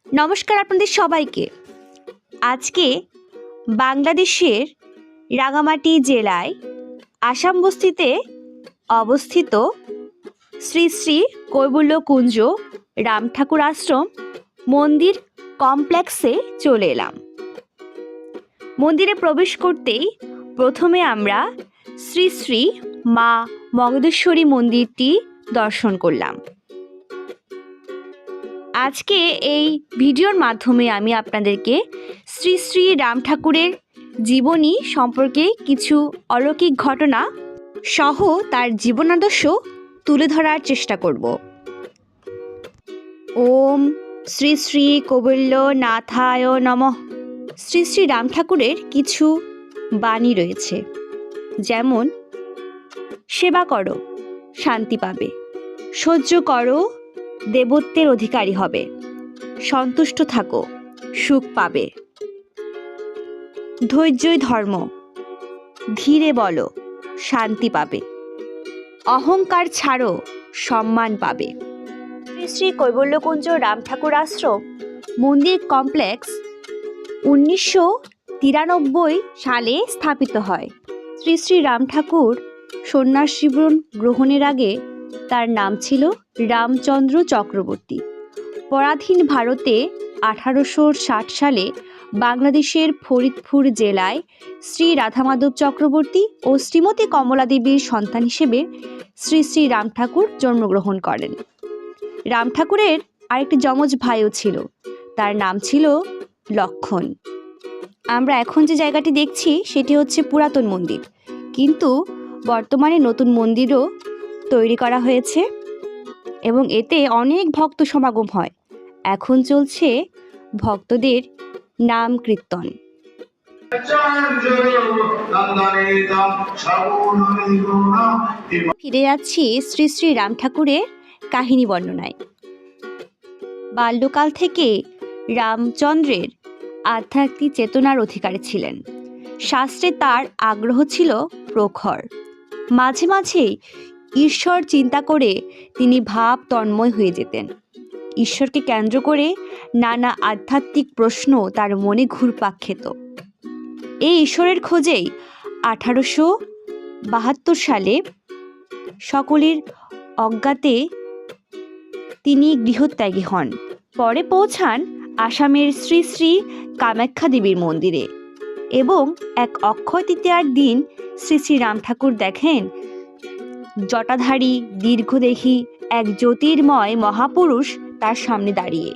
নমস্কার আপনাদের সবাইকে। আজকে বাংলাদেশের রাঙামাটি জেলায় আসাম বস্তিতে অবস্থিত শ্রী শ্রী কৈবল্যকুঞ্জ রাম ঠাকুর আশ্রম মন্দির কমপ্লেক্সে চলে এলাম। মন্দিরে প্রবেশ করতেই প্রথমে আমরা শ্রী শ্রী মা মগধেশ্বরী মন্দিরটি দর্শন করলাম। আজকে এই ভিডিওর মাধ্যমে আমি আপনাদেরকে শ্রী শ্রী রাম ঠাকুরের জীবনী সম্পর্কে কিছু অলৌকিক ঘটনা সহ তার জীবনাদর্শ তুলে ধরার চেষ্টা করব। ওম শ্রী শ্রী কৈবল্যনাথায় নমঃ। শ্রী শ্রী রাম ঠাকুরের কিছু বাণী রয়েছে, যেমন সেবা করো শান্তি পাবে, সহ্য করো দেবত্বের অধিকারী হবে, সন্তুষ্ট থাকো সুখ পাবে, ধৈর্যই ধর্ম, ধীরে বলো শান্তি পাবে, অহংকার ছাড়ো সম্মান পাবে। শ্রী শ্রী কৈবল্যকুঞ্জ রাম ঠাকুর আশ্রম মন্দির কমপ্লেক্স 1993 সালে স্থাপিত হয়। শ্রী শ্রী রাম ঠাকুর সন্ন্যাস জীবন গ্রহণের আগে তার নাম ছিল রামচন্দ্র চক্রবর্তী। পরাধীন ভারতে 1860 সালে বাংলাদেশের ফরিদপুর জেলায় শ্রী রাধামাধব চক্রবর্তী ও শ্রীমতী কমলা দেবীর সন্তান হিসেবে শ্রী শ্রী রাম ঠাকুর জন্মগ্রহণ করেন। রাম ঠাকুরের আরেকটি যমজ ভাইও ছিল, তার নাম ছিল লক্ষণ। আমরা এখন যে জায়গাটি দেখছি সেটি হচ্ছে পুরাতন মন্দির, কিন্তু বর্তমানে নতুন মন্দিরও তৈরি করা হয়েছে এবং এতে অনেক ভক্ত সমাগম হয়। এখন চলছে ভক্তদের নাম কীর্তন। ফিরে যাচ্ছি শ্রী শ্রী রাম ঠাকুরের কাহিনী বর্ণনায়। বাল্যকাল থেকে রামচন্দ্রের আধ্যাত্মিক চেতনার অধিকারী ছিলেন। শাস্ত্রে তার আগ্রহ ছিল প্রখর। মাঝে মাঝে ঈশ্বর চিন্তা করে তিনি ভাব তন্ময় হয়ে যেতেন। ঈশ্বরকে কেন্দ্র করে নানা আধ্যাত্মিক প্রশ্ন তার মনে ঘুরপাক খেত। এই ঈশ্বরের খোঁজেই 1872 সালে সকলের অজ্ঞাতে তিনি গৃহত্যাগী হন। পরে পৌঁছান আসামের শ্রী শ্রী কামাখ্যা দেবীর মন্দিরে এবং এক অক্ষয় তৃতীয়ার দিন শ্রী শ্রী রাম ঠাকুর দেখেন জটাধারী দীর্ঘদেহী এক জ্যোতির্ময় মহাপুরুষ তার সামনে দাঁড়িয়ে।